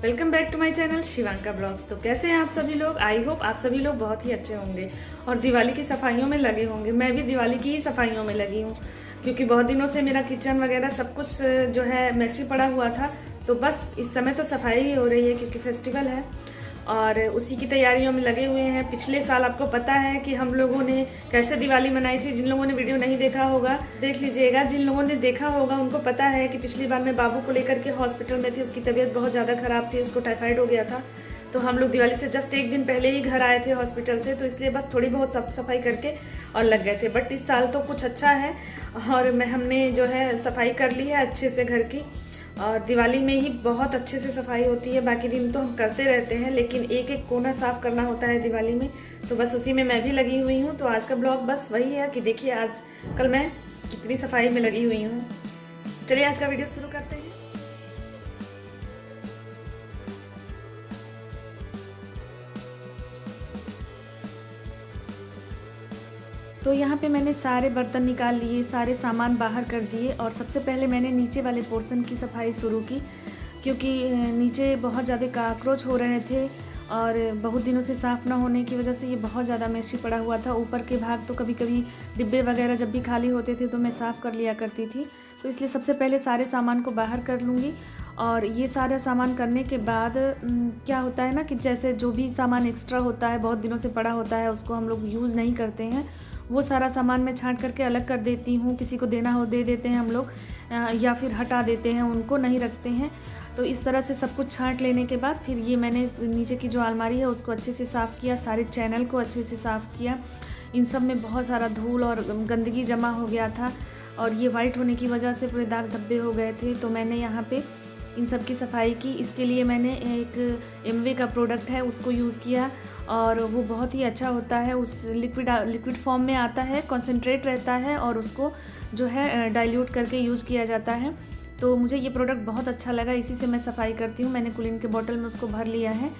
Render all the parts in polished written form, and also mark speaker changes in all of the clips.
Speaker 1: Welcome back to my channel Shivanka blogs. तो कैसे हैं आप सभी लोग? आई होप आप सभी लोग बहुत ही अच्छे होंगे और दिवाली की सफाइयों में लगे होंगे। मैं भी दिवाली की ही सफाइयों में लगी हूँ क्योंकि बहुत दिनों से मेरा किचन वगैरह सब कुछ जो है मैसी पड़ा हुआ था। तो बस इस समय तो सफाई ही हो रही है क्योंकि फेस्टिवल है और उसी की तैयारियों में लगे हुए हैं। पिछले साल आपको पता है कि हम लोगों ने कैसे दिवाली मनाई थी। जिन लोगों ने वीडियो नहीं देखा होगा देख लीजिएगा, जिन लोगों ने देखा होगा उनको पता है कि पिछली बार मैं बाबू को लेकर के हॉस्पिटल में थी। उसकी तबीयत बहुत ज़्यादा खराब थी, उसको टाइफाइड हो गया था। तो हम लोग दिवाली से जस्ट एक दिन पहले ही घर आए थे हॉस्पिटल से, तो इसलिए बस थोड़ी बहुत साफ सफाई करके और लग गए थे। बट इस साल तो कुछ अच्छा है और हमने जो है सफाई कर ली है अच्छे से घर की। और दिवाली में ही बहुत अच्छे से सफाई होती है, बाकी दिन तो हम करते रहते हैं लेकिन एक एक कोना साफ करना होता है दिवाली में। तो बस उसी में मैं भी लगी हुई हूँ। तो आज का ब्लॉग बस वही है कि देखिए आज कल मैं कितनी सफाई में लगी हुई हूँ। चलिए आज का वीडियो शुरू करते हैं। तो यहाँ पे मैंने सारे बर्तन निकाल लिए, सारे सामान बाहर कर दिए और सबसे पहले मैंने नीचे वाले पोर्शन की सफाई शुरू की क्योंकि नीचे बहुत ज़्यादा काकरोच हो रहे थे और बहुत दिनों से साफ़ ना होने की वजह से ये बहुत ज़्यादा मैसी पड़ा हुआ था। ऊपर के भाग तो कभी कभी डिब्बे वगैरह जब भी खाली होते थे तो मैं साफ़ कर लिया करती थी। तो इसलिए सबसे पहले सारे सामान को बाहर कर लूँगी और ये सारा सामान करने के बाद क्या होता है ना कि जैसे जो भी सामान एक्स्ट्रा होता है बहुत दिनों से पड़ा होता है उसको हम लोग यूज़ नहीं करते हैं, वो सारा सामान मैं छांट करके अलग कर देती हूँ। किसी को देना हो दे देते हैं हम लोग या फिर हटा देते हैं, उनको नहीं रखते हैं। तो इस तरह से सब कुछ छांट लेने के बाद फिर ये मैंने नीचे की जो अलमारी है उसको अच्छे से साफ़ किया, सारे चैनल को अच्छे से साफ़ किया। इन सब में बहुत सारा धूल और गंदगी जमा हो गया था और ये वाइट होने की वजह से पूरे दाग धब्बे हो गए थे। तो मैंने यहाँ पे इन सब की सफाई की। इसके लिए मैंने एक एमवे का प्रोडक्ट है उसको यूज़ किया और वो बहुत ही अच्छा होता है। उस लिक्विड फॉर्म में आता है, कॉन्सेंट्रेट रहता है और उसको जो है डाइल्यूट करके यूज़ किया जाता है। तो मुझे ये प्रोडक्ट बहुत अच्छा लगा, इसी से मैं सफाई करती हूँ। मैंने कुलीन के बॉटल में उसको भर लिया है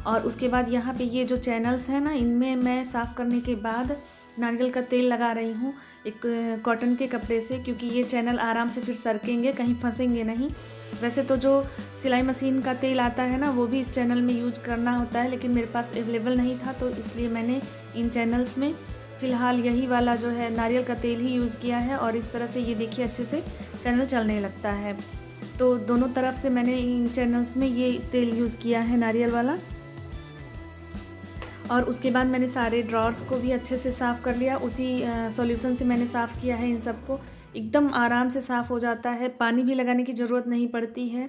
Speaker 1: और उसके बाद यहाँ पे ये जो चैनल्स हैं ना, इनमें मैं साफ़ करने के बाद नारियल का तेल लगा रही हूँ एक कॉटन के कपड़े से, क्योंकि ये चैनल आराम से फिर सरकेंगे, कहीं फंसेंगे नहीं। वैसे तो जो सिलाई मशीन का तेल आता है ना वो भी इस चैनल में यूज करना होता है, लेकिन मेरे पास अवेलेबल नहीं था तो इसलिए मैंने इन चैनल्स में फ़िलहाल यही वाला जो है नारियल का तेल ही यूज़ किया है। और इस तरह से ये देखिए अच्छे से चैनल चलने लगता है। तो दोनों तरफ से मैंने इन चैनल्स में ये तेल यूज़ किया है नारियल वाला। और उसके बाद मैंने सारे ड्रॉर्स को भी अच्छे से साफ़ कर लिया। उसी सॉल्यूशन से मैंने साफ़ किया है इन सबको, एकदम आराम से साफ़ हो जाता है, पानी भी लगाने की ज़रूरत नहीं पड़ती है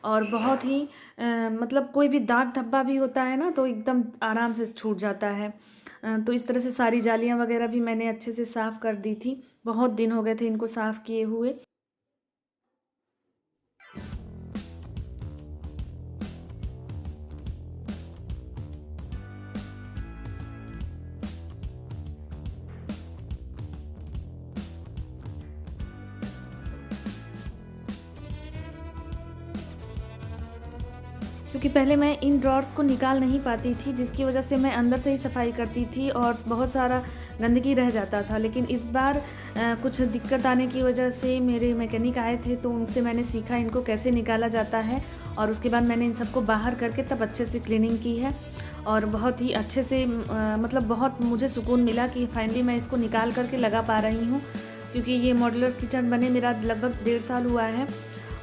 Speaker 1: और बहुत ही मतलब कोई भी दाग धब्बा भी होता है ना तो एकदम आराम से छूट जाता है। तो इस तरह से सारी जालियाँ वगैरह भी मैंने अच्छे से साफ़ कर दी थी, बहुत दिन हो गए थे इनको साफ़ किए हुए। क्योंकि पहले मैं इन ड्रॉर्स को निकाल नहीं पाती थी, जिसकी वजह से मैं अंदर से ही सफाई करती थी और बहुत सारा गंदगी रह जाता था। लेकिन इस बार कुछ दिक्कत आने की वजह से मेरे मैकेनिक आए थे तो उनसे मैंने सीखा इनको कैसे निकाला जाता है और उसके बाद मैंने इन सबको बाहर करके तब अच्छे से क्लीनिंग की है और बहुत ही अच्छे से मतलब बहुत मुझे सुकून मिला कि फाइनली मैं इसको निकाल करके लगा पा रही हूँ। क्योंकि ये मॉड्यूलर किचन बने मेरा लगभग 1.5 साल हुआ है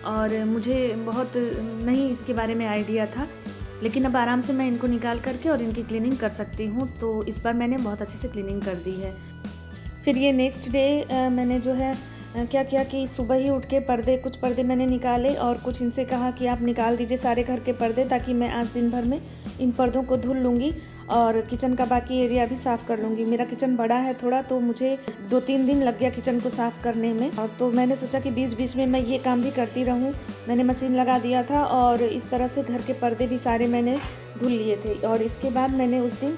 Speaker 1: और मुझे बहुत नहीं इसके बारे में आइडिया था, लेकिन अब आराम से मैं इनको निकाल करके और इनकी क्लीनिंग कर सकती हूँ। तो इस बार मैंने बहुत अच्छे से क्लीनिंग कर दी है। फिर ये नेक्स्ट डे मैंने जो है क्या किया कि सुबह ही उठ के कुछ पर्दे मैंने निकाले और कुछ इनसे कहा कि आप निकाल दीजिए सारे घर के पर्दे, ताकि मैं आज दिन भर में इन पर्दों को धुल लूँगी और किचन का बाकी एरिया भी साफ़ कर लूँगी। मेरा किचन बड़ा है थोड़ा, तो मुझे 2-3 दिन लग गया किचन को साफ़ करने में। और तो मैंने सोचा कि बीच बीच में मैं ये काम भी करती रहूँ। मैंने मशीन लगा दिया था और इस तरह से घर के पर्दे भी सारे मैंने धुल लिए थे। और इसके बाद मैंने उस दिन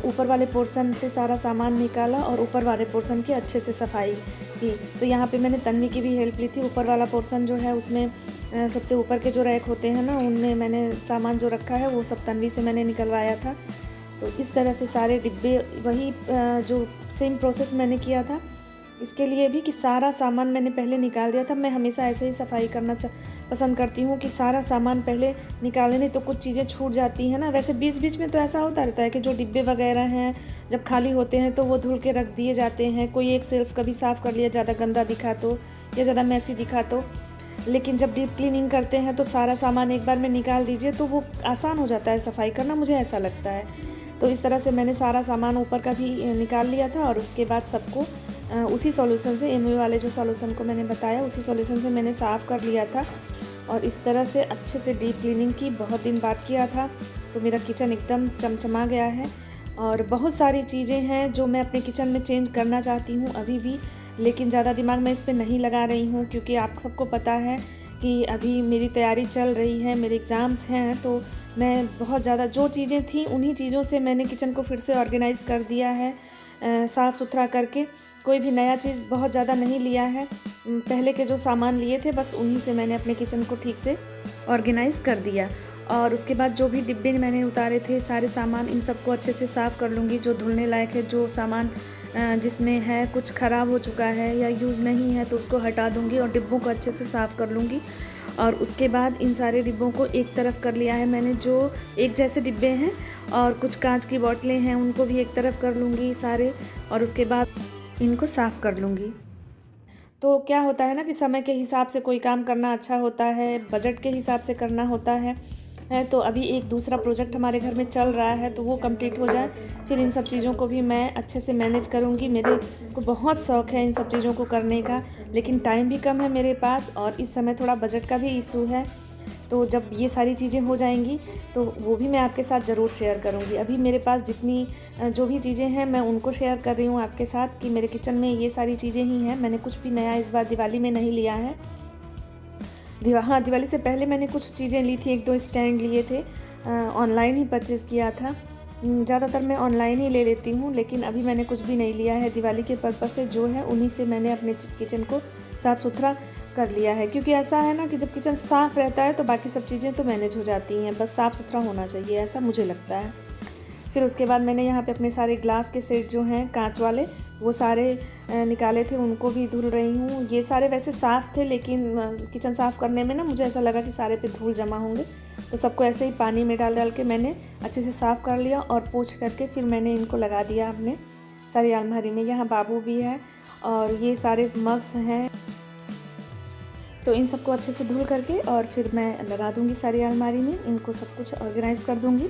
Speaker 1: ऊपर वाले पोर्शन से सारा सामान निकाला और ऊपर वाले पोर्शन की अच्छे से सफाई की। तो यहाँ पे मैंने तन्वी की भी हेल्प ली थी। ऊपर वाला पोर्शन जो है उसमें सबसे ऊपर के जो रैक होते हैं ना, उनमें मैंने सामान जो रखा है वो सब तन्वी से मैंने निकलवाया था। तो इस तरह से सारे डिब्बे वही जो सेम प्रोसेस मैंने किया था इसके लिए भी, कि सारा सामान मैंने पहले निकाल दिया था। मैं हमेशा ऐसे ही सफाई करना पसंद करती हूँ कि सारा सामान पहले निकालें, नहीं तो कुछ चीज़ें छूट जाती हैं ना। वैसे बीच बीच में तो ऐसा होता रहता है कि जो डिब्बे वगैरह हैं जब खाली होते हैं तो वो धुल के रख दिए जाते हैं। कोई एक शेल्फ कभी साफ़ कर लिया, ज़्यादा गंदा दिखा तो या ज़्यादा मैसी दिखा तो। लेकिन जब डीप क्लीनिंग करते हैं तो सारा सामान एक बार में निकाल दीजिए तो वो आसान हो जाता है सफाई करना, मुझे ऐसा लगता है। तो इस तरह से मैंने सारा सामान ऊपर का भी निकाल लिया था और उसके बाद सबको उसी सॉल्यूशन से, एमवी वाले जो सॉल्यूशन को मैंने बताया उसी सॉल्यूशन से मैंने साफ़ कर लिया था। और इस तरह से अच्छे से डीप क्लीनिंग की, बहुत दिन बाद किया था, तो मेरा किचन एकदम चमचमा गया है। और बहुत सारी चीज़ें हैं जो मैं अपने किचन में चेंज करना चाहती हूँ अभी भी, लेकिन ज़्यादा दिमाग मैं इस पर नहीं लगा रही हूँ, क्योंकि आप सबको पता है कि अभी मेरी तैयारी चल रही है, मेरे एग्ज़ाम्स हैं। तो मैं बहुत ज़्यादा जो चीज़ें थी उन्हीं चीज़ों से मैंने किचन को फिर से ऑर्गेनाइज़ कर दिया है, साफ़ सुथरा करके। कोई भी नया चीज़ बहुत ज़्यादा नहीं लिया है, पहले के जो सामान लिए थे बस उन्हीं से मैंने अपने किचन को ठीक से ऑर्गेनाइज़ कर दिया। और उसके बाद जो भी डिब्बे मैंने उतारे थे सारे सामान, इन सबको अच्छे से साफ़ कर लूँगी। जो धुलने लायक है, जो सामान जिसमें है कुछ ख़राब हो चुका है या यूज़ नहीं है तो उसको हटा दूँगी और डिब्बों को अच्छे से साफ़ कर लूँगी। और उसके बाद इन सारे डिब्बों को एक तरफ कर लिया है मैंने, जो एक जैसे डिब्बे हैं, और कुछ कांच की बोतलें हैं उनको भी एक तरफ कर लूँगी सारे, और उसके बाद इनको साफ़ कर लूँगी। तो क्या होता है ना कि समय के हिसाब से कोई काम करना अच्छा होता है, बजट के हिसाब से करना होता है। तो अभी एक दूसरा प्रोजेक्ट हमारे घर में चल रहा है, तो वो कंप्लीट हो जाए फिर इन सब चीज़ों को भी मैं अच्छे से मैनेज करूँगी। मेरे को बहुत शौक़ है इन सब चीज़ों को करने का, लेकिन टाइम भी कम है मेरे पास और इस समय थोड़ा बजट का भी इशू है। तो जब ये सारी चीज़ें हो जाएंगी तो वो भी मैं आपके साथ ज़रूर शेयर करूँगी। अभी मेरे पास जितनी जो भी चीज़ें हैं मैं उनको शेयर कर रही हूँ आपके साथ कि मेरे किचन में ये सारी चीज़ें ही हैं। मैंने कुछ भी नया इस बार दिवाली में नहीं लिया है। हाँ, दिवाली से पहले मैंने कुछ चीज़ें ली थी, 1-2 स्टैंड लिए थे, ऑनलाइन ही परचेज़ किया था। ज़्यादातर मैं ऑनलाइन ही ले लेती हूँ, लेकिन अभी मैंने कुछ भी नहीं लिया है दिवाली के पर्पज़ से। जो है उन्हीं से मैंने अपने किचन को साफ़ सुथरा कर लिया है, क्योंकि ऐसा है ना कि जब किचन साफ़ रहता है तो बाकी सब चीज़ें तो मैनेज हो जाती हैं, बस साफ़ सुथरा होना चाहिए, ऐसा मुझे लगता है। फिर उसके बाद मैंने यहाँ पे अपने सारे ग्लास के सेट जो हैं कांच वाले वो सारे निकाले थे, उनको भी धुल रही हूँ। ये सारे वैसे साफ़ थे, लेकिन किचन साफ़ करने में ना मुझे ऐसा लगा कि सारे पे धूल जमा होंगे, तो सबको ऐसे ही पानी में डाल डाल के मैंने अच्छे से साफ़ कर लिया और पोंछ करके फिर मैंने इनको लगा दिया अपने सारी अलमारी में। यहाँ बाबू भी है और ये सारे मग्स हैं, तो इन सबको अच्छे से धुल करके और फिर मैं लगा दूँगी सारी अलमारी में, इनको सब कुछ ऑर्गेनाइज़ कर दूँगी।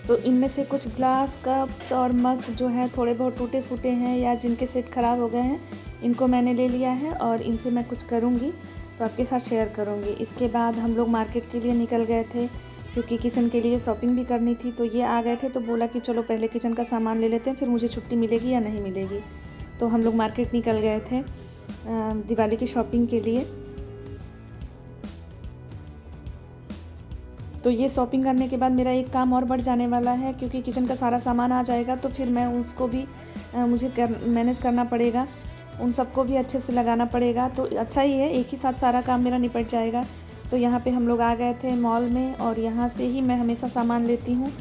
Speaker 1: तो इनमें से कुछ ग्लास, कप्स और मग्स जो हैं थोड़े बहुत टूटे फूटे हैं या जिनके सेट ख़राब हो गए हैं, इनको मैंने ले लिया है और इनसे मैं कुछ करूँगी तो आपके साथ शेयर करूँगी। इसके बाद हम लोग मार्केट के लिए निकल गए थे, क्योंकि किचन के लिए शॉपिंग भी करनी थी। तो ये आ गए थे तो बोला कि चलो पहले किचन का सामान ले लेते हैं, फिर मुझे छुट्टी मिलेगी या नहीं मिलेगी। तो हम लोग मार्केट निकल गए थे दिवाली की शॉपिंग के लिए। तो ये शॉपिंग करने के बाद मेरा एक काम और बढ़ जाने वाला है, क्योंकि किचन का सारा सामान आ जाएगा तो फिर मैं उसको भी मुझे मैनेज करना पड़ेगा, उन सबको भी अच्छे से लगाना पड़ेगा। तो अच्छा ही है, एक ही साथ सारा काम मेरा निपट जाएगा। तो यहाँ पे हम लोग आ गए थे मॉल में और यहाँ से ही मैं हमेशा सामान लेती हूँ।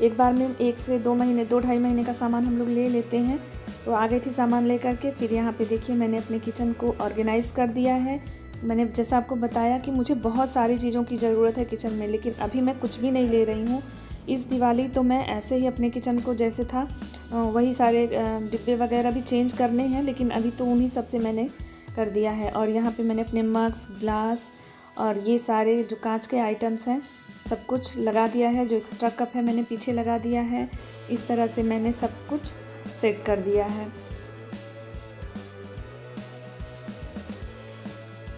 Speaker 1: एक बार में 1 से 2 महीने, 2-2.5 महीने का सामान हम लोग ले लेते हैं। तो आ गई थी सामान ले करके। फिर यहाँ पे देखिए मैंने अपने किचन को ऑर्गेनाइज़ कर दिया है। मैंने जैसा आपको बताया कि मुझे बहुत सारी चीज़ों की ज़रूरत है किचन में, लेकिन अभी मैं कुछ भी नहीं ले रही हूँ। इस दिवाली तो मैं ऐसे ही अपने किचन को जैसे था वही सारे डिब्बे वगैरह भी चेंज करने हैं, लेकिन अभी तो उन्हीं सब से मैंने कर दिया है। और यहाँ पे मैंने अपने मग्स, ग्लास और ये सारे जो कांच के आइटम्स हैं सब कुछ लगा दिया है। जो एक्स्ट्रा कप है मैंने पीछे लगा दिया है। इस तरह से मैंने सब कुछ सेट कर दिया है।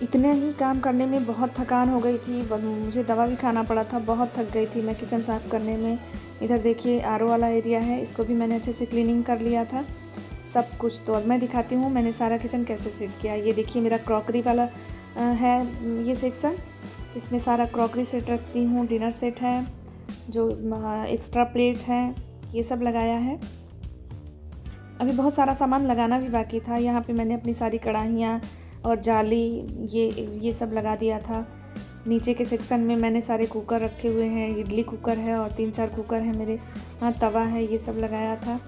Speaker 1: इतने ही काम करने में बहुत थकान हो गई थी, मुझे दवा भी खाना पड़ा था, बहुत थक गई थी मैं किचन साफ़ करने में। इधर देखिए आरओ वाला एरिया है, इसको भी मैंने अच्छे से क्लीनिंग कर लिया था सब कुछ। तो अब मैं दिखाती हूँ मैंने सारा किचन कैसे सेट किया। ये देखिए मेरा क्रॉकरी वाला है ये सेक्शन, इसमें सारा क्रॉकरी सेट रखती हूँ। डिनर सेट है, जो एक्स्ट्रा प्लेट है, ये सब लगाया है। अभी बहुत सारा सामान लगाना भी बाकी था। यहाँ पे मैंने अपनी सारी कढ़ाइयाँ और जाली ये सब लगा दिया था। नीचे के सेक्शन में मैंने सारे कुकर रखे हुए हैं, इडली कुकर है और 3-4 कुकर है मेरे, हाँ तवा है, ये सब लगाया था।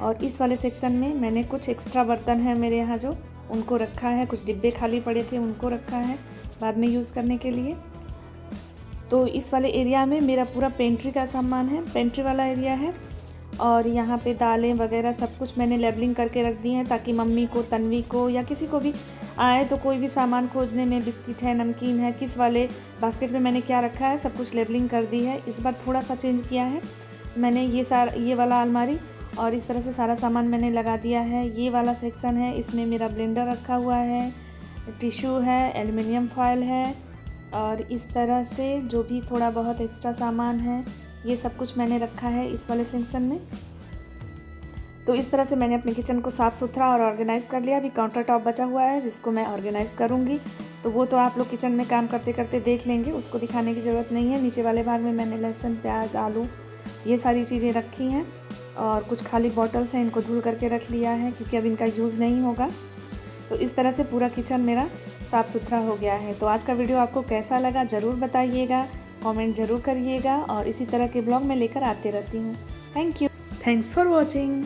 Speaker 1: और इस वाले सेक्शन में मैंने कुछ एक्स्ट्रा बर्तन है मेरे यहाँ जो उनको रखा है, कुछ डिब्बे खाली पड़े थे उनको रखा है बाद में यूज़ करने के लिए। तो इस वाले एरिया में मेरा पूरा पेंट्री का सामान है, पेंट्री वाला एरिया है। और यहाँ पे दालें वगैरह सब कुछ मैंने लेबलिंग करके रख दी हैं ताकि मम्मी को, तन्वी को या किसी को भी आए तो कोई भी सामान खोजने में, बिस्किट है, नमकीन है, किस वाले बास्केट में मैंने क्या रखा है, सब कुछ लेबलिंग कर दी है। इस बार थोड़ा सा चेंज किया है मैंने, ये वाला अलमारी और इस तरह से सारा सामान मैंने लगा दिया है। ये वाला सेक्शन है, इसमें मेरा ब्लेंडर रखा हुआ है, टिश्यू है, एल्युमिनियम फॉयल है और इस तरह से जो भी थोड़ा बहुत एक्स्ट्रा सामान है ये सब कुछ मैंने रखा है इस वाले सेक्शन में। तो इस तरह से मैंने अपने किचन को साफ़ सुथरा और ऑर्गेनाइज़ कर लिया। अभी काउंटर टॉप बचा हुआ है जिसको मैं ऑर्गेनाइज़ करूँगी, तो वो तो आप लोग किचन में काम करते करते देख लेंगे, उसको दिखाने की ज़रूरत नहीं है। नीचे वाले भाग में मैंने लहसुन, प्याज, आलू ये सारी चीज़ें रखी हैं और कुछ खाली बॉटल्स हैं, इनको धुल करके रख लिया है क्योंकि अब इनका यूज़ नहीं होगा। तो इस तरह से पूरा किचन मेरा साफ़ सुथरा हो गया है। तो आज का वीडियो आपको कैसा लगा ज़रूर बताइएगा, कमेंट ज़रूर करिएगा और इसी तरह के ब्लॉग मैं लेकर आते रहती हूँ। Thank you, thanks for watching.